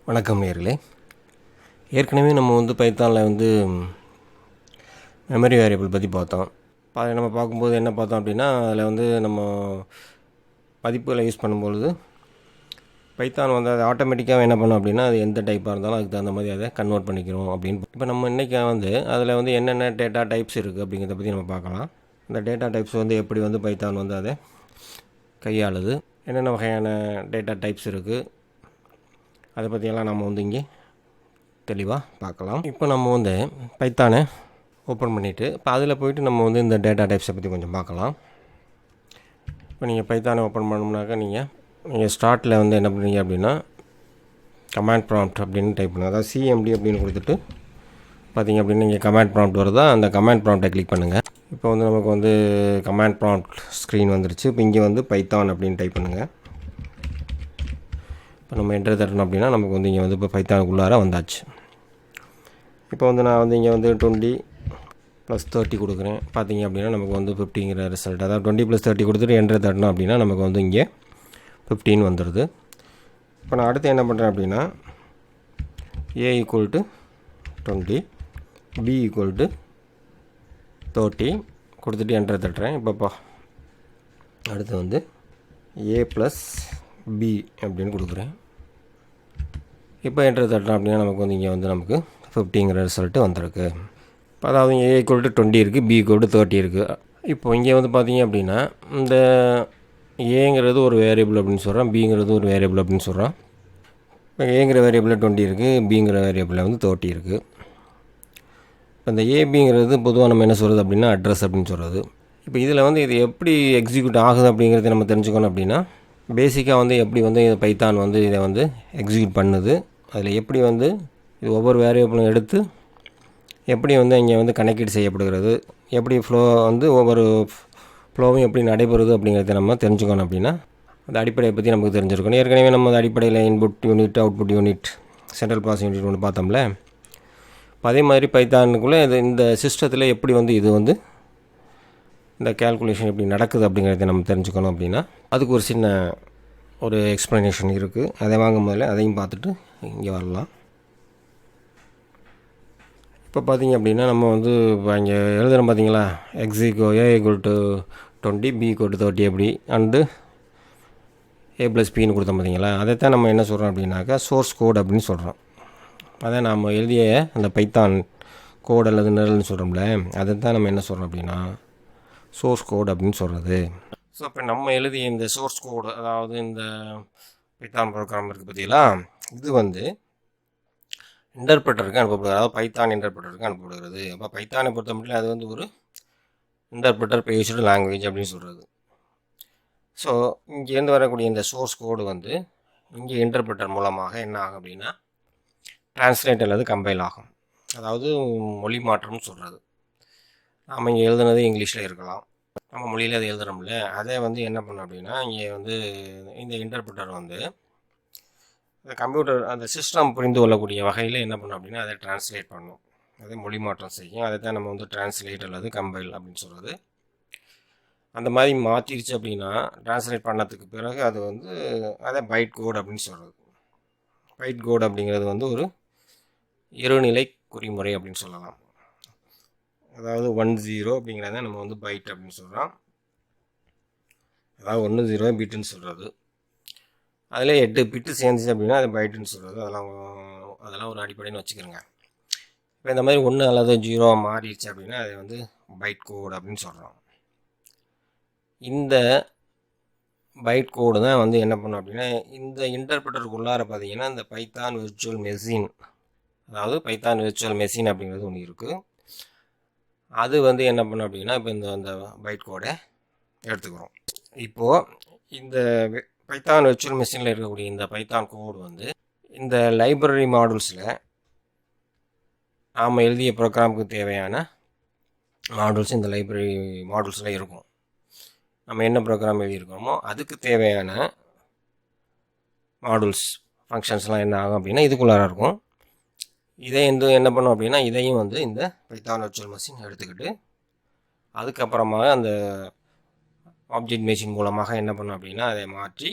வணக்கம் நேயர்களே. ஏற்கனவே நம்ம பைத்தானில் மெமரி வேரியபிள் பற்றி பார்த்தோம். அதை நம்ம பார்க்கும்போது என்ன பார்த்தோம் அப்படின்னா, அதில் நம்ம பதிப்புகளை யூஸ் பண்ணும்பொழுது பைத்தான் அது ஆட்டோமேட்டிக்காக என்ன பண்ணும் அப்படின்னா, அது எந்த டைப்பாக இருந்தாலும் அதுக்கு தகுந்த மாதிரி அதை கன்வெர்ட் பண்ணிக்கிறோம் அப்படின்னு. இப்போ நம்ம இன்றைக்கி அதில் என்னென்ன டேட்டா டைப்ஸ் இருக்குது அப்படிங்கிறத பற்றி நம்ம பார்க்கலாம். இந்த டேட்டா டைப்ஸ் எப்படி பைத்தான் அதை கையாளுது, என்னென்ன வகையான டேட்டா டைப்ஸ் இருக்குது, அதை பற்றியெல்லாம் நம்ம இங்கே தெளிவாக பார்க்கலாம். இப்போ நம்ம பைத்தானை ஓப்பன் பண்ணிவிட்டு இப்போ அதில் போய்ட்டு நம்ம இந்த டேட்டா டைப்ஸை பற்றி கொஞ்சம் பார்க்கலாம். இப்போ நீங்கள் பைத்தானை ஓப்பன் பண்ணோம்னாக்கா நீங்கள் ஸ்டார்ட்டில் என்ன பண்ணுறீங்க அப்படின்னா கமாண்ட் ப்ராம்ப்ட் அப்படின்னு டைப் பண்ணுங்கள். அதாவது சிஎம்டி அப்படின்னு கொடுத்துட்டு பார்த்திங்க அப்படின்னா நீங்கள் கமாண்ட் ப்ராம்ப்ட் வருதா, அந்த கமாண்ட் ப்ராம்ப்டை கிளிக் பண்ணுங்கள். இப்போ நமக்கு கமாண்ட் ப்ராம்ப்ட் ஸ்க்ரீன் வந்துருச்சு. இப்போ இங்கே பைத்தான் அப்படின்னு டைப் பண்ணுங்கள். இப்போ நம்ம என்டர் தட்டணும் அப்படின்னா நமக்கு இங்கே இப்போ பைத்தானுக்குள்ளார வந்தாச்சு. இப்போ நான் இங்கே 20 + 30 கொடுக்குறேன். பார்த்திங்க அப்படின்னா நமக்கு 50ங்கிற ரிசல்ட். அதாவது 20 + 30 கொடுத்துட்டு என்டர் தட்டணும் அப்படின்னா நமக்கு இங்கே 15 வந்துடுது. இப்போ நான் அடுத்து என்ன பண்ணுறேன் அப்படின்னா A = 20, B = 30 கொடுத்துட்டு என்டர் தட்டுறேன். இப்போப்பா அடுத்து A + B அப்படின்னு கொடுக்குறேன். இப்போ என்டர் தட்டுறோம் அப்படின்னா நமக்கு இங்கே நமக்கு 50ங்கிற ரிசல்ட்டு வந்திருக்கு. இப்போ அதாவது A = 20 இருக்குது, B = 30 இருக்குது. இப்போ இங்கே பார்த்திங்க அப்படின்னா இந்த ஏங்கிறது ஒரு வேரியபிள் அப்படின்னு சொல்கிறோம், பிங்கிறது ஒரு வேரியபிள் அப்படின்னு சொல்கிறோம். இப்போ ஏங்கிற வேரியபிளில் 20 இருக்குது, பிங்கிற வேரியபிளில் 30 இருக்குது. இப்போ இந்த ஏபிங்கிறது பொதுவாக நம்ம என்ன சொல்கிறது அப்படின்னா அட்ரஸ் அப்படின்னு சொல்கிறது. இப்போ இதில் இது எப்படி எக்ஸிக்யூட் ஆகுது அப்படிங்கிறத நம்ம தெரிஞ்சுக்கணும் அப்படின்னா பேசிக்காக எப்படி பைத்தான் இதை எக்ஸிக்யூட் பண்ணுது, அதில் எப்படி இது ஒவ்வொரு வேரியபிளும் எடுத்து எப்படி இங்கே கணக்கீடு செய்யப்படுகிறது, எப்படி ஃப்ளோ ஒவ்வொரு ஃப்ளோவும் எப்படி நடைபெறுது அப்படிங்கிறத நம்ம தெரிஞ்சுக்கணும். அப்படின்னா அந்த அடிப்படையை பற்றி நமக்கு தெரிஞ்சிருக்கணும். ஏற்கனவே நம்ம அடிப்படையில் input unit, output unit, central processing unit ஒன்று பார்த்தோம்ல. அதே மாதிரி பைத்தானுக்குள்ளே இந்த சிஸ்டத்தில் எப்படி இது இந்த கேல்குலேஷன் எப்படி நடக்குது அப்படிங்கிறத நம்ம தெரிஞ்சுக்கணும். அப்படின்னா அதுக்கு ஒரு சின்ன எக்ஸ்ப்ளனேஷன் இருக்குது. அதை வாங்க முதல்ல அதையும் பார்த்துட்டு இங்கே வரலாம். இப்போ பார்த்திங்க அப்படின்னா நம்ம இப்போ இங்கே எழுதுகிறோம் பார்த்தீங்களா, A = 20, B = 30 எப்படி அண்டு A + Bன்னு கொடுத்தோம் பார்த்தீங்களா. அதைத்தான் நம்ம என்ன சொல்கிறோம் அப்படின்னாக்கா சோர்ஸ் கோட் அப்படின்னு சொல்கிறோம். அதை நம்ம எழுதிய அந்த பைத்தான் கோட் அல்லது நிரல்னு சொல்கிறோம்ல, அதைத்தான் நம்ம என்ன சொல்கிறோம் அப்படின்னா சோர்ஸ் கோட் அப்படின்னு சொல்கிறது. ஸோ இப்போ நம்ம எழுதிய இந்த சோர்ஸ் கோடு, அதாவது இந்த பைத்தான் ப்ரோக்ராம் இருக்குது பார்த்தீங்களா, இது இன்டர்பிரட்டருக்கு அனுப்பப்படுகிறது. அதாவது பைத்தான் இன்டர்பிரட்டருக்கு அனுப்பப்படுகிறது. அப்போ பைத்தானை பொறுத்த மட்டும் அது ஒரு இன்டர்பிரட்டர் பேஸ்டு லாங்குவேஜ் அப்படின்னு சொல்கிறது. ஸோ இங்கேருந்து வரக்கூடிய இந்த சோர்ஸ் கோடு இங்கே இன்டர்பிரட்டர் மூலமாக என்ன ஆகும் அப்படின்னா டிரான்ஸ்லேட் அல்லது கம்பைல் ஆகும். அதாவது மொழி மாற்றம்னு சொல்கிறது. நாம் இங்கே எழுதுனது இங்கிலீஷில் இருக்கலாம், நம்ம மொழியில் அதை எழுதுகிறோம்ல, அதை என்ன பண்ணோம் அப்படின்னா இங்கே இந்த இன்டர்பிரட்டர் அந்த கம்ப்யூட்டர் அந்த சிஸ்டம் புரிந்து கொள்ளக்கூடிய வகையில் என்ன பண்ணும் அப்படின்னா அதை டிரான்ஸ்லேட் பண்ணும், அதை மொழி மாற்றம் செய்யும். அதை தான் நம்ம டிரான்ஸ்லேட் அல்லது கம்பைல் அப்படின்னு சொல்கிறது. அந்த மாதிரி மாற்றிடுச்சு அப்படின்னா டிரான்ஸ்லேட் பண்ணதுக்கு பிறகு அது அதை பைட் கோட் அப்படின்னு சொல்கிறது. பைட் கோட் அப்படிங்கிறது ஒரு இருநிலை குறிமுறை அப்படின்னு சொல்லலாம். அதாவது 10 அப்படிங்கிறத நம்ம பைட் அப்படின்னு சொல்கிறோம். அதாவது 10 பிட்டுன்னு சொல்கிறது. அதில் 8 பிட்டு சேர்ந்துச்சு அப்படின்னா அது பைட்டுன்னு சொல்கிறது. அதெல்லாம் ஒரு அடிப்படைன்னு வச்சுக்கிறோங்க. இப்போ இந்த மாதிரி 1 அல்லது 0 மாறிடுச்சு அப்படின்னா அது பைட் கோடு அப்படின்னு சொல்கிறோம். இந்த பைட் கோடு தான் என்ன பண்ணும் அப்படின்னா இந்த இன்டர்பிரட்டருக்குள்ளார பார்த்தீங்கன்னா இந்த பைத்தான் விர்ச்சுவல் மெஷின், அதாவது பைத்தான் விர்ச்சுவல் மெஷின் அப்படிங்கிறது ஒன்று இருக்குது. அது என்ன பண்ணும் அப்படின்னா இப்போ இந்த பைட் கோடை எடுத்துக்கிறோம். இப்போது இந்த பைத்தான் விர்ச்சுவல் மெஷினில் இருக்கக்கூடிய இந்த பைத்தான் கோடு இந்த லைப்ரரி மாடல்ஸில் நாம் எழுதிய ப்ரோக்ராமுக்கு தேவையான மாடல்ஸ் இந்த லைப்ரரி மாடல்ஸில் இருக்கும். நம்ம என்ன ப்ரோக்ராம் எழுதியிருக்கோமோ அதுக்கு தேவையான மாடல்ஸ் ஃபங்க்ஷன்ஸ்லாம் என்ன ஆகும் அப்படின்னா இதுக்குள்ளார இருக்கும். இதை என்ன பண்ணும் அப்படின்னா இதையும் இந்த பைத்தான் விர்ச்சுவல் மெஷின் எடுத்துக்கிட்டு அதுக்கப்புறமா அந்த ஆப்ஜெக்ட் மெஷின் மூலமாக என்ன பண்ணும் அப்படின்னா அதை மாற்றி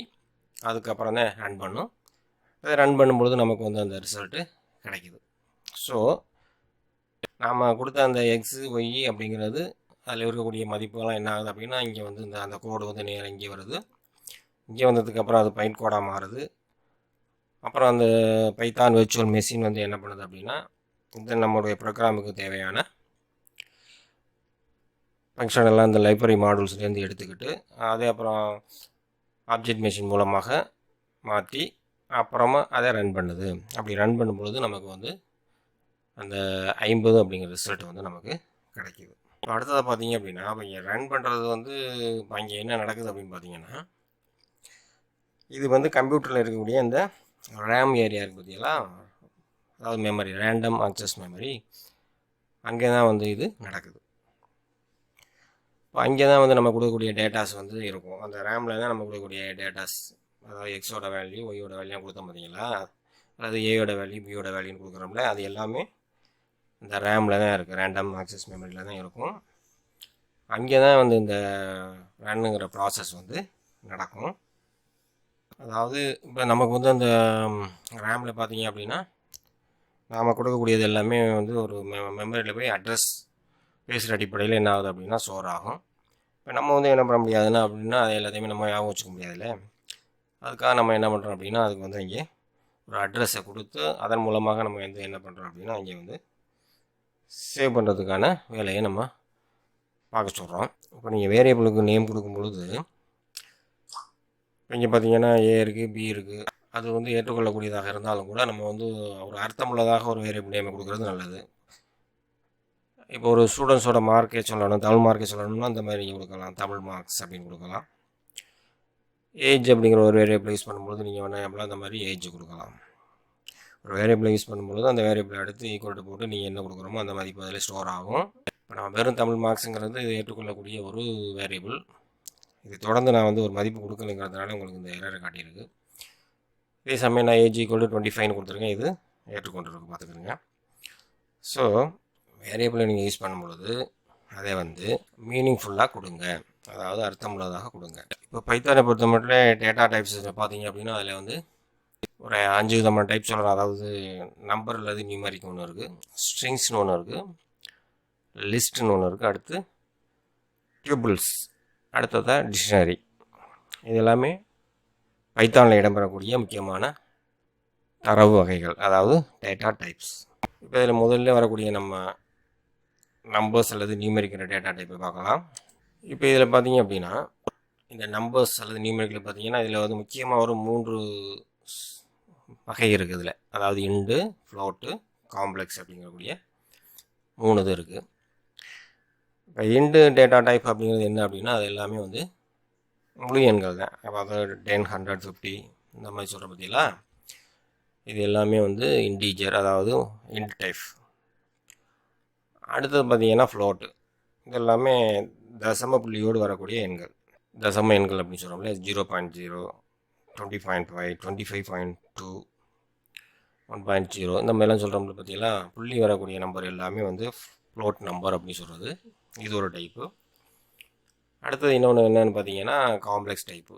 அதுக்கப்புறம் தான் ரன் பண்ணும். அதை ரன் பண்ணும்பொழுது நமக்கு வந்து அந்த ரிசல்ட்டு கிடைக்குது. ஸோ நாம் கொடுத்த அந்த எக்ஸு ஒய் அப்படிங்கிறது அதில் இருக்கக்கூடிய மதிப்புகள்லாம் என்ன ஆகுது அப்படின்னா, இங்கே வந்து அந்த கோடு வந்து நேராக இங்கே வருது. இங்கே வந்ததுக்கப்புறம் அது பைன் கோடாக மாறுது. அப்புறம் அந்த பைத்தான் விர்ச்சுவல் மெஷின் வந்து என்ன பண்ணுது அப்படின்னா, இந்த நம்மளுடைய ப்ரோக்ராமுக்கு தேவையான ஃபங்க்ஷன் எல்லாம் இந்த லைப்ரரி மாடல்ஸ்லேருந்து எடுத்துக்கிட்டு அதே அப்புறம் ஆப்ஜெக்ட் மெஷின் மூலமாக மாற்றி அப்புறமா அதை ரன் பண்ணுது. அப்படி ரன் பண்ணும்பொழுது நமக்கு வந்து அந்த 50 அப்படிங்கிற ரிசல்ட் வந்து நமக்கு கிடைக்கிது. இப்போ அடுத்ததை பார்த்தீங்க அப்படின்னா, இப்போ இங்கே ரன் பண்ணுறது வந்து இப்போ இங்கே என்ன நடக்குது அப்படின்னு பார்த்தீங்கன்னா, இது வந்து கம்ப்யூட்டரில் இருக்கக்கூடிய இந்த ரேம் ஏரியா இருக்குது பார்த்தீங்களா, அதாவது மெமரி, ரேண்டம் ஆக்சஸ் மெமரி, அங்கே தான் வந்து இது நடக்குது. இப்போ அங்கே தான் வந்து நம்ம கொடுக்கக்கூடிய டேட்டாஸ் வந்து இருக்கும். அந்த ரேமில் தான் நம்ம கொடுக்கக்கூடிய டேட்டாஸ், அதாவது எக்ஸோட வேல்யூ ஒய்யோட வேல்யூ கொடுத்தோம் பார்த்தீங்களா, அதாவது ஏயோட வேல்யூ பியோட வேல்யூன்னு கொடுக்குறோம்ல, அது எல்லாமே இந்த ரேமில் தான் இருக்குது, ரேண்டம் ஆக்சஸ் மெமரியில் தான் இருக்கும். அங்கே தான் வந்து இந்த ரன்னுங்கிற ப்ராசஸ் வந்து நடக்கும். அதாவது இப்போ நமக்கு வந்து அந்த ரேமில் பார்த்தீங்க அப்படின்னா, நாம் கொடுக்கக்கூடியது எல்லாமே வந்து ஒரு மெமரியில் போய் அட்ரஸ் பேசுகிற அடிப்படையில் என்ன ஆகுது அப்படின்னா ஸ்டோர் ஆகும். இப்போ நம்ம வந்து என்ன பண்ண முடியாதுன்னா அப்படின்னா அது எல்லாத்தையுமே நம்ம ஞாபகம் வச்சுக்க முடியாதுல்ல. அதுக்காக நம்ம என்ன பண்ணுறோம் அப்படின்னா, அதுக்கு வந்து இங்கே ஒரு அட்ரஸை கொடுத்து அதன் மூலமாக நம்ம வந்து என்ன பண்ணுறோம் அப்படின்னா, இங்கே வந்து சேவ் பண்ணுறதுக்கான வேலையை நம்ம பார்க்க சொல்கிறோம். இப்போ நீங்கள் வேரியபிளுக்கு நேம் கொடுக்கும் பொழுது இங்கே பார்த்தீங்கன்னா ஏ இருக்குது, பி இருக்குது. அது வந்து ஏற்றுக்கொள்ளக்கூடியதாக இருந்தாலும் கூட நம்ம வந்து ஒரு அர்த்தமுள்ளதாக ஒரு வேரியபிள் நேமை கொடுக்குறது நல்லது. இப்போ ஒரு ஸ்டூடெண்ட்ஸோட மார்க்கே சொல்லணும், தமிழ் மார்க்கே சொல்லணும்னா அந்த மாதிரி நீங்கள் கொடுக்கலாம், தமிழ் மார்க்ஸ் அப்படின்னு கொடுக்கலாம். ஏஜ் அப்படிங்கிற ஒரு வேரியபிள் யூஸ் பண்ணும்போது நீங்கள் வேணால் அந்த மாதிரி ஏஜ் கொடுக்கலாம். ஒரு வேரியபிளை யூஸ் பண்ணும்பொழுது அந்த வேரியபிளை எடுத்து ஈக்குவல் டு போட்டு நீங்கள் என்ன கொடுக்குறோமோ அந்த மதிப்பு அதில் ஸ்டோர் ஆகும். இப்போ நம்ம வெறும் தமிழ் மார்க்ஸுங்கிறது இது ஏற்றுக்கொள்ளக்கூடிய ஒரு வேரியபிள். இது தொடர்ந்து நான் வந்து ஒரு மதிப்பு கொடுக்கலைங்கிறதுனால உங்களுக்கு இந்த எரரை காட்டியிருக்கு. இதே சமயம் நான் ஏஜ் ஈக்குவல் டு 25 கொடுத்துருக்கேன், இது ஏற்றுக்கொண்டிருக்கு, பார்த்துக்கிறேங்க. ஸோ வேரியபிளை நீங்கள் யூஸ் பண்ணும்பொழுது அதை வந்து மீனிங்ஃபுல்லாக கொடுங்க, அதாவது அர்த்தமுள்ளதாக கொடுங்க. இப்போ பைத்தானை பொறுத்த மட்டும் டேட்டா டைப்ஸ் பார்த்தீங்க அப்படின்னா அதில் வந்து ஒரு 5 விதமான டைப் சொல்லலாம். அதாவது நம்பர் அல்லது நியூமரிக் ஒன்று இருக்குது, ஸ்ட்ரிங்ஸ்னு ஒன்று இருக்குது, லிஸ்ட்டுன்னு ஒன்று இருக்குது, அடுத்து டியூபிள்ஸ், அடுத்ததாக டிக்ஷனரி. இது எல்லாமே பைத்தானில் இடம்பெறக்கூடிய முக்கியமான தரவு வகைகள், அதாவது டேட்டா டைப்ஸ். இப்போ இதில் முதல்ல வரக்கூடிய நம்ம நம்பர்ஸ் அல்லது நியூமெரிக்கிற டேட்டா டைப்பை பார்க்கலாம். இப்போ இதில் பார்த்தீங்க அப்படின்னா இந்த நம்பர்ஸ் அல்லது நியூமெரிக்கில் பார்த்தீங்கன்னா இதில் வந்து முக்கியமாக ஒரு 3 வகை இருக்குது இதில். அதாவது இண்டு, ஃப்ளோட்டு, காம்ப்ளெக்ஸ் அப்படிங்கக்கூடிய 3 இது இருக்குது. இப்போ இண்டு டேட்டா டைப் அப்படிங்கிறது என்ன அப்படின்னா அது எல்லாமே வந்து முழு எண்கள் தான். அதாவது 10, 100, 50 இந்த மாதிரி சொல்கிற பற்றிலாம் இது எல்லாமே வந்து இன்டீஜர், அதாவது இன்ட் டைப். அடுத்தது பார்த்திங்கன்னா ஃப்ளோட்டு, இது எல்லாமே தசம புள்ளியோடு வரக்கூடிய எண்கள், தசம எண்கள் அப்படின்னு சொல்கிறோம்ல. 0.0, 20.5, 25.2, 1.0 இந்த மாதிரிலாம் சொல்கிறோம்ல பார்த்தீங்களா. புள்ளி வரக்கூடிய நம்பர் எல்லாமே வந்து ஃப்ளோட் நம்பர் அப்படின்னு சொல்கிறது, இது ஒரு டைப்பு. அடுத்தது இன்னொன்று என்னென்னு பார்த்தீங்கன்னா காம்ப்ளெக்ஸ் டைப்பு.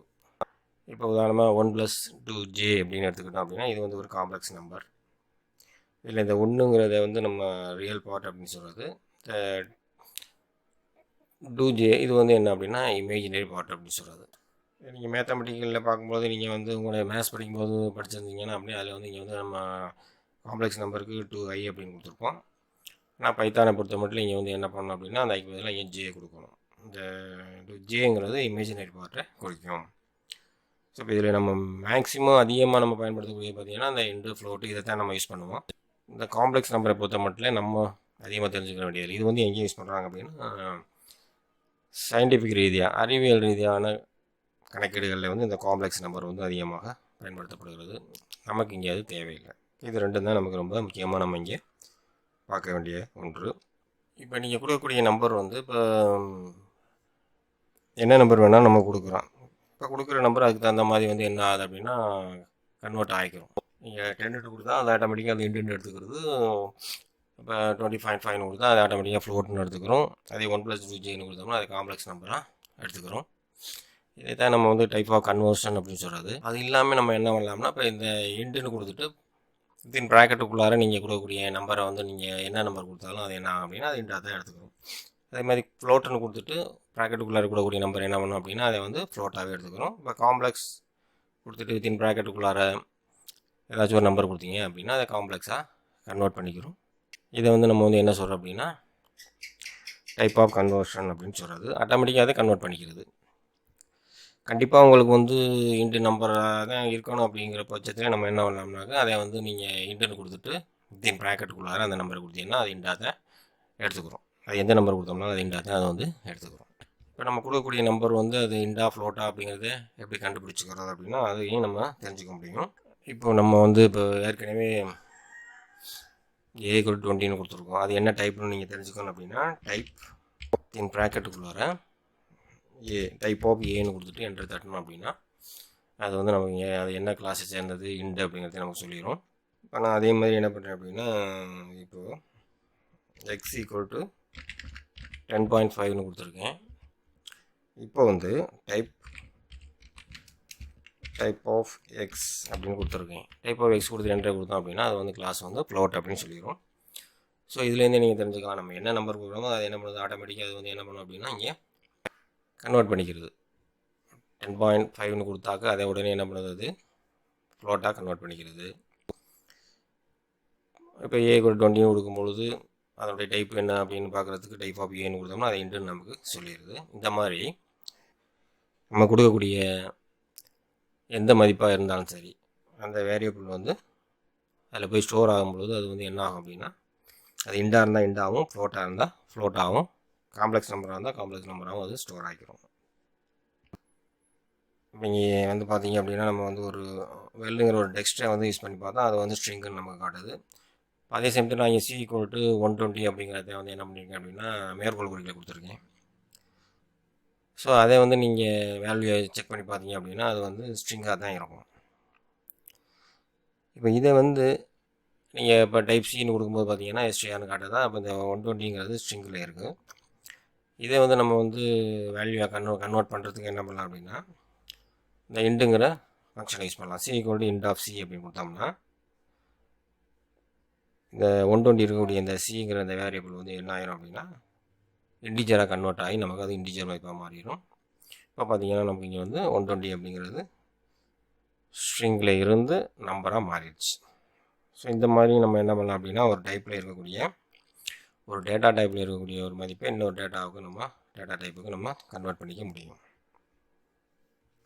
இப்போ உதாரணமாக 1+2j அப்படின்னு எடுத்துக்கிட்டோம் அப்படின்னா இது வந்து ஒரு காம்ப்ளெக்ஸ் நம்பர். இதில் இந்த 1ங்கிறத வந்து நம்ம ரியல் பார்ட் அப்படின்னு சொல்கிறது. 2j இது வந்து என்ன அப்படின்னா இமேஜினரி பார்ட் அப்படின்னு சொல்கிறது. நீங்கள் மேத்தமெட்டிக்கலில் பார்க்கும்போது நீங்கள் வந்து உங்களுடைய மேத்ஸ் படிக்கும்போது படிச்சிருந்தீங்கன்னா அப்படியே அதில் வந்து இங்கே வந்து நம்ம காம்ப்ளெக்ஸ் நம்பருக்கு 2i அப்படின்னு கொடுத்துருப்போம். ஆனால் பைத்தானை பொறுத்த மட்டும் இங்கே வந்து என்ன பண்ணணும் அப்படின்னா அந்த ஐக்கு பதிலாக இங்கே ஜே கொடுக்கணும். இந்த ஜேங்கிறது இமேஜினரி பார்ட்டை குறிக்கும். ஸோ இப்போ இதில் நம்ம மேக்ஸிமம் அதிகமாக நம்ம பயன்படுத்தக்கூடிய பார்த்திங்கன்னா இந்த இண்டு, ஃப்ளோட்டு இதை தான் நம்ம யூஸ் பண்ணுவோம். இந்த காம்ப்ளெக்ஸ் நம்பரை பொறுத்த மட்டும் நம்ம அதிகமாக தெரிஞ்சுக்க வேண்டியது. இது வந்து எங்கே யூஸ் பண்ணுறாங்க அப்படின்னா சயின்டிஃபிக் ரீதியாக, அறிவியல் ரீதியான கணக்கீடுகளில் வந்து இந்த காம்ப்ளெக்ஸ் நம்பர் வந்து அதிகமாக பயன்படுத்தப்படுகிறது. நமக்கு இங்கே அது தேவையில்லை. இது ரெண்டும் தான் நமக்கு ரொம்ப முக்கியமாக நம்ம இங்கே பார்க்க வேண்டிய ஒன்று. இப்போ நீங்கள் கொடுக்கக்கூடிய நம்பர் வந்து இப்போ என்ன நம்பர் வேணால் நம்ம கொடுக்குறோம். இப்போ கொடுக்குற நம்பர் அதுக்கு தகுந்த மாதிரி வந்து என்ன ஆகுது அப்படின்னா கன்வெர்ட் ஆகிக்கிறோம். நீங்கள் 10 கொடுத்தா அது ஆட்டோமேட்டிக்காக அது இன்டுன்னு எடுத்துக்கிறது. இப்போ 20.5 கொடுத்தா அது ஆட்டோமேட்டிக்காக ஃப்ளோட்னு எடுத்துக்கிறோம். அதே 1+2j கொடுத்தோம்னா அது காம்ப்ளெக்ஸ் நம்பராக எடுத்துக்கிறோம். இதை தான் நம்ம வந்து டைப் ஆஃப் கன்வர்ஷன் அப்படின்னு சொல்கிறது. அது இல்லாமல் நம்ம என்ன பண்ணலாம்னா, இப்போ இந்த இன்ட்டுன்னு கொடுத்துட்டு வித்தின் ப்ராக்கெட்டுக்குள்ளார நீங்கள் கொடுக்கக்கூடிய நம்பரை வந்து நீங்கள் என்ன நம்பர் கொடுத்தாலும் அது என்ன அப்படின்னா அது இன்ட்டாக தான் எடுத்துக்கிறோம். அதே மாதிரி ஃப்ளோட்டுன்னு கொடுத்துட்டு ப்ராக்கெட்டுக்குள்ளார கொடுக்கக்கூடிய நம்பர் என்ன பண்ணணும் அப்படின்னா அதை வந்து ஃப்ளோட்டாகவே எடுத்துக்கிறோம். இப்போ காம்ப்ளெக்ஸ் கொடுத்துட்டு வித்தின் ப்ராக்கெட்டுக்குள்ளார ஏதாச்சும் ஒரு நம்பர் கொடுத்தீங்க அப்படின்னா அதை காம்ப்ளெக்ஸாக கன்வெர்ட் பண்ணிக்கிறோம். இதை வந்து நம்ம வந்து என்ன சொல்கிறோம் அப்படின்னா டைப் ஆஃப் கன்வர்ஷன் அப்படின்னு சொல்கிறது. ஆட்டோமேட்டிக்காக அதை கன்வெர்ட் பண்ணிக்கிறது. கண்டிப்பாக உங்களுக்கு வந்து இன்ட்டு நம்பராக தான் இருக்கணும் அப்படிங்கிற பட்சத்தில் நம்ம என்ன பண்ணலாம்னாக்கா அதை வந்து நீங்கள் இன்ட்டுன்னு கொடுத்துட்டு வித்தின் ப்ராக்கெட்டுக்குள்ளார அந்த நம்பரை கொடுத்தீங்கன்னா அது இன்ட்டாக தான் எடுத்துக்கிறோம். அது எந்த நம்பர் கொடுத்தோம்னா அது இன்ட்டாக தான் அதை வந்து எடுத்துக்கிறோம். இப்போ நம்ம கொடுக்கக்கூடிய நம்பர் வந்து அது இன்டா ஃப்ளோட்டா அப்படிங்கிறத எப்படி கண்டுபிடிச்சிக்கிறது அப்படின்னா அதையும் நம்ம தெரிஞ்சுக்க முடியும். இப்போ நம்ம வந்து இப்போ ஏற்கனவே A=20ன்னு கொடுத்துருக்கோம். அது என்ன டைப்னு நீங்கள் தெரிஞ்சுக்கணும் அப்படின்னா டைப் இன் ப்ராக்கெட்டுக்குள்ளார ஏ டைப் ஆஃப் ஏன்னு கொடுத்துட்டு என்டர் தட்டணும் அப்படின்னா அது வந்து நமக்கு அது என்ன கிளாஸை சேர்ந்தது இண்டு அப்படிங்கிறது நமக்கு சொல்லிடும். இப்போ நான் அதே மாதிரி என்ன பண்ணுறேன் அப்படின்னா இப்போது x=10.5ன்னு கொடுத்துருக்கேன். இப்போ வந்து டைப் ஆஃப் எக்ஸ் அப்படின்னு கொடுத்துருக்கேன். டைப் ஆஃப் எக்ஸ் கொடுத்து என்டர் கொடுத்தோம் அப்படின்னா அது வந்து கிளாஸ் வந்து ஃப்ளோட் அப்படின்னு சொல்லிடும். ஸோ இதுலேருந்து நீங்கள் தெரிஞ்சுக்கலாம் நம்ம என்ன நம்பர் கொடுக்குறோமோ அது என்ன பண்ணுறது ஆட்டோமேட்டிக்காக அது வந்து என்ன பண்ணும் அப்படின்னா இங்கே கன்வெர்ட் பண்ணிக்கிறது. 10.5ன்னு கொடுத்தாக்க அதை உடனே என்ன பண்ணுறது அது ஃப்ளோட்டாக கன்வெர்ட் பண்ணிக்கிறது. இப்போ A=20 கொடுக்கும்பொழுது அதனுடைய டைப் என்ன அப்படின்னு பார்க்குறதுக்கு டைப் ஆஃப் ஏன்னு கொடுத்தோம்னா அதை இன்ட்டுன்னு நமக்கு சொல்லிடுது. இந்த மாதிரி நம்ம கொடுக்கக்கூடிய எந்த மதிப்பாக இருந்தாலும் சரி அந்த வேரியபிள் வந்து அதில் போய் ஸ்டோர் ஆகும்பொழுது அது வந்து என்ன ஆகும் அப்படின்னா அது இண்டாக இருந்தால் இண்டாகவும் ஃப்ளோட்டாக இருந்தால் ஃப்ளோட்டாகவும் காம்ப்ளெக்ஸ் நம்பராக இருந்தால் காம்ப்ளெக்ஸ் நம்பராகவும் அது ஸ்டோர் ஆகிக்கிறோம். நீங்கள் வந்து பார்த்தீங்க அப்படின்னா நம்ம வந்து ஒரு வெல்லுங்கிற ஒரு டெக்ஸ்ட்டை வந்து யூஸ் பண்ணி பார்த்தா அது வந்து ஸ்ட்ரிங்குன்னு நமக்கு காட்டுது. அதே சமயத்தில் நான் இங்கே C=120 அப்படிங்கிறத வந்து என்ன பண்ணியிருக்கேன் அப்படின்னா மேற்கோள் குறிப்பில் கொடுத்துருக்கேன். ஸோ அதை வந்து நீங்கள் வேல்யூ செக் பண்ணி பார்த்தீங்க அப்படின்னா அது வந்து ஸ்ட்ரிங்காக தான் இருக்கும். இப்போ இதை வந்து நீங்கள் இப்போ டைப் சின்னு கொடுக்கும்போது பார்த்தீங்கன்னா STRன்னு காட்டுதா. அப்போ இந்த 120ங்கிறது ஸ்ட்ரிங்கில் இருக்குது. இதே வந்து நம்ம வந்து வேல்யூவை கன்வெர்ட் பண்ணுறதுக்கு என்ன பண்ணலாம் அப்படின்னா இந்த இண்டுங்கிற ஃபங்க்ஷனை யூஸ் பண்ணலாம். C=int of C அப்படின்னு கொடுத்தோம்னா இந்த 120 இருக்கக்கூடிய இந்த சிங்கிற இந்த வேரியபிள் வந்து என்ன ஆயிரும் அப்படின்னா இன்டிஜராக கன்வெர்ட் ஆகி நமக்கு அது இன்டிஜர் மதிப்பாக மாறிடும். இப்போ பார்த்தீங்கன்னா நமக்கு இங்கே வந்து 120 அப்படிங்கிறது ஸ்ட்ரிங்கில் இருந்து நம்பராக மாறிடுச்சு. ஸோ இந்த மாதிரி நம்ம என்ன பண்ணலாம் அப்படின்னா ஒரு டைப்பில் இருக்கக்கூடிய ஒரு டேட்டா டைப்பில் இருக்கக்கூடிய ஒரு மதிப்பை இன்னொரு டேட்டா டைப்புக்கு நம்ம கன்வெர்ட் பண்ணிக்க முடியும்.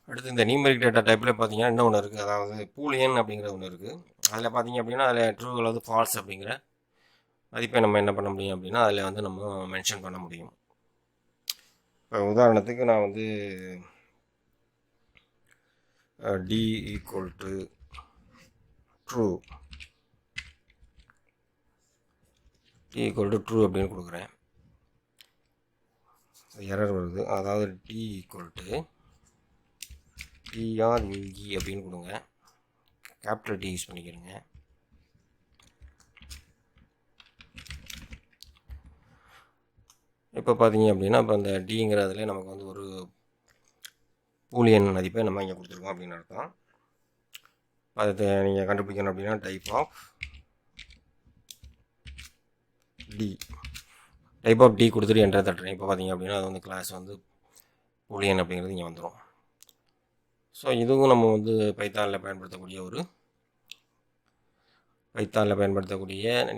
அடுத்து இந்த நியூமெரிக் டேட்டா டைப்பில் பார்த்தீங்கன்னா இன்னும் ஒன்று இருக்குது. அதாவது பூலியன் அப்படிங்கிற ஒன்று இருக்குது. அதில் பார்த்தீங்க அப்படின்னா அதில் ட்ரூ அல்லது ஃபால்ஸ் அப்படிங்கிற மதிப்பை நம்ம என்ன பண்ண முடியும் அப்படின்னா அதில் வந்து நம்ம மென்ஷன் பண்ண முடியும். இப்போ உதாரணத்துக்கு நான் வந்து d=true அப்படின்னு கொடுக்குறேன். எரர் வருது. அதாவது d=true அப்படின்னு கொடுங்க. கேபிட்டல் டி யூஸ் பண்ணிக்கிறேங்க. இப்போ பார்த்தீங்க அப்படின்னா இப்போ அந்த டிங்கிறதுல நமக்கு வந்து ஒரு பூலியன் மதிப்பை நம்ம இங்கே கொடுத்துருக்கோம் அப்படின்னு அர்த்தம். அதை நீங்கள் கண்டுபிடிக்கணும் அப்படின்னா டைப் ஆஃப் டி கொடுத்துட்டு என்டர் தட்டுறேன். இப்போ பார்த்தீங்க அப்படின்னா அது வந்து கிளாஸ் வந்து பூலியன் அப்படிங்கிறது இங்கே வந்துடும். ஸோ இதுவும் நம்ம வந்து பைத்தானில் பயன்படுத்தக்கூடிய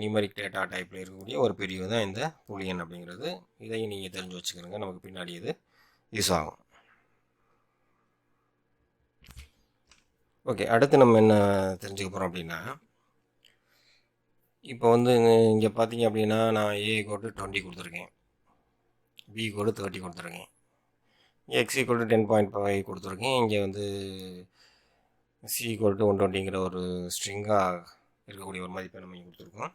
நியூமெரிக் டேட்டா டைப்பில் இருக்கக்கூடிய ஒரு பிரிவு தான் இந்த பூலியன் அப்படிங்கிறது. இதையும் நீங்கள் தெரிஞ்சு வச்சுக்கிறோங்க, நமக்கு பின்னாடி இது யூஸ் ஆகும். ஓகே, அடுத்து நம்ம என்ன தெரிஞ்சுக்க போகிறோம் அப்படின்னா இப்போ வந்து இங்கே பார்த்தீங்க அப்படின்னா நான் A=20 கொடுத்துருக்கேன், B=30 கொடுத்துருக்கேன், X=10.5 கொடுத்துருக்கேன். இங்கே வந்து C=120ங்கிற ஒரு ஸ்ட்ரிங்காக இருக்கக்கூடிய ஒரு மதிப்பை நம்ம இங்கே கொடுத்துருக்கோம்.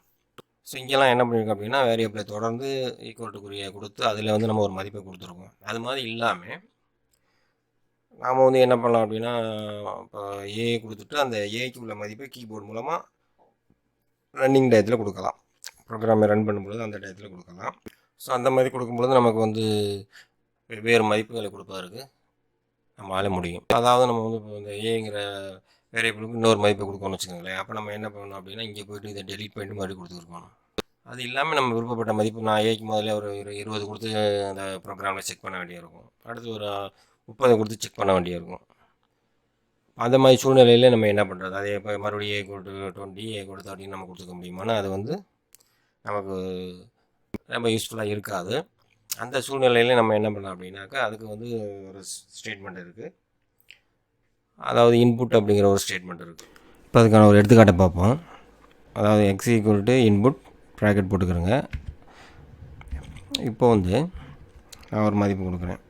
ஸோ இங்கெல்லாம் என்ன பண்ணியிருக்கோம் அப்படின்னா வேரியபிளை தொடர்ந்து ஈக்குவல்ட்டுக்குரிய கொடுத்து அதில் வந்து நம்ம ஒரு மதிப்பை கொடுத்துருக்கோம். அது மாதிரி இல்லாமல் நாம் வந்து என்ன பண்ணலாம் அப்படின்னா இப்போ ஏ கொடுத்துட்டு அந்த ஏக்கு உள்ள மதிப்பை கீபோர்டு மூலமாக ரன்னிங் டயத்தில் கொடுக்கலாம். ப்ரோக்ராமை ரன் பண்ணும்பொழுது அந்த டயத்தில் கொடுக்கலாம். ஸோ அந்த மாதிரி கொடுக்கும்பொழுது நமக்கு வந்து வெவ்வேறு மதிப்புகளை கொடுப்பதற்கு நம்மளால முடியும். அதாவது நம்ம வந்து இப்போ இந்த ஏங்கிற வேரியபிளுக்கு இன்னொரு மதிப்பை கொடுக்கணும்னு வச்சுக்கோங்களேன். அப்போ நம்ம என்ன பண்ணணும் அப்படின்னா, இங்கே போய்ட்டு இதை டெலிட் பண்ணிட்டு மறுபடியும் கொடுத்துருக்கணும். அது இல்லாமல் நம்ம விருப்பப்பட்ட மதிப்பு நான் ஏக்கு முதல்ல ஒரு 20 கொடுத்து அந்த ப்ரோக்ராமில் செக் பண்ண வேண்டியிருக்கும். அடுத்து ஒரு 30 கொடுத்து செக் பண்ண வேண்டியிருக்கும். அந்த மாதிரி சூழ்நிலையில் நம்ம என்ன பண்ணுறது? அதே இப்போ மறுபடியும் ஏ கொடுத்து 20 ஏ கொடுத்து அப்படின்னு நம்ம கொடுத்துக்க முடியுமானா அது வந்து நமக்கு ரொம்ப யூஸ்ஃபுல்லாக இருக்காது. அந்த சூழ்நிலையில் நம்ம என்ன பண்ணலாம் அப்படின்னாக்கா, அதுக்கு வந்து ஒரு ஸ்டேட்மெண்ட் இருக்குது. அதாவது இன்புட் அப்படிங்கிற ஒரு ஸ்டேட்மெண்ட் இருக்குது. இப்போ அதுக்கான ஒரு எடுத்துக்காட்டை பார்ப்போம். அதாவது X equal to input bracket போட்டுக்கிறேங்க. இப்போ வந்து நான் ஒரு மதிப்பு கொடுக்குறேன்.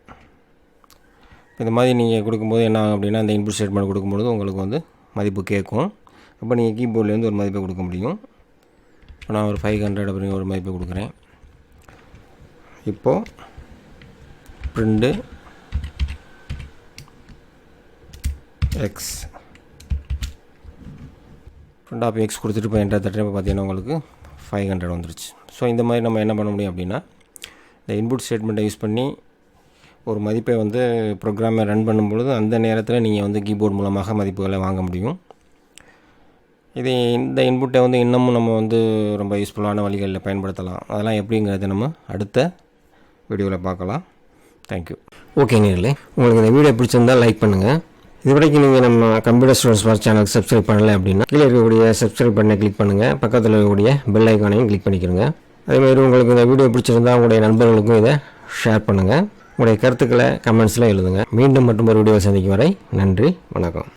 இந்த மாதிரி நீங்கள் கொடுக்கும்போது என்ன ஆகும் அப்படின்னா, இந்த இன்புட் ஸ்டேட்மெண்ட் கொடுக்கும்போது உங்களுக்கு வந்து மதிப்பு கேட்கும். அப்போ நீங்கள் கீபோர்ட்லேருந்து ஒரு மதிப்பை கொடுக்க முடியும். இப்போ நான் ஒரு 500 அப்படிங்கிற ஒரு மதிப்பை கொடுக்குறேன். இப்போது print x print of x கொடுத்துட்டு இப்போ என்டர் தட்டுறப்ப பார்த்தீங்கன்னா உங்களுக்கு 500 வந்துருச்சு. ஸோ இந்த மாதிரி நம்ம என்ன பண்ண முடியும் அப்படின்னா, இந்த இன்புட் ஸ்டேட்மெண்ட்டை யூஸ் பண்ணி ஒரு மதிப்பை வந்து ப்ரோக்ராமை ரன் பண்ணும்பொழுது அந்த நேரத்தில் நீங்கள் வந்து கீபோர்ட் மூலமாக மதிப்புகளை வாங்க முடியும். இது இந்த இன்புட்டை வந்து இன்னமும் நம்ம வந்து ரொம்ப யூஸ்ஃபுல்லான வழிகளில் பயன்படுத்தலாம். அதெல்லாம் எப்படிங்கிறத நம்ம அடுத்த வீடியோவில் பார்க்கலாம். தேங்க்யூ. ஓகே நேர்களே, உங்களுக்கு இந்த வீடியோ பிடிச்சிருந்தால் லைக் பண்ணுங்கள். இது வரைக்கும் நீங்கள் நம்ம கம்ப்யூட்டர் ஸ்டூடெண்ட்ஸ் வாட்ச் சேனலுக்கு சப்ஸ்கிரைப் பண்ணலை அப்படின்னா கீழே இருக்கக்கூடிய சப்ஸ்கிரைப் பண்ணை கிளிக் பண்ணுங்கள். பக்கத்தில் இருக்கக்கூடிய பெல் ஐக்கானையும் கிளிக் பண்ணிக்கிறங்க. அதேமாதிரி உங்களுக்கு இந்த வீடியோ பிடிச்சிருந்தால் உங்களுடைய நண்பர்களுக்கும் இதை ஷேர் பண்ணுங்கள். உங்களுடைய கருத்துக்களை கமெண்ட்ஸில் எழுதுங்க. மீண்டும் மற்றும் ஒரு வீடியோ சந்திக்கும் வரை நன்றி, வணக்கம்.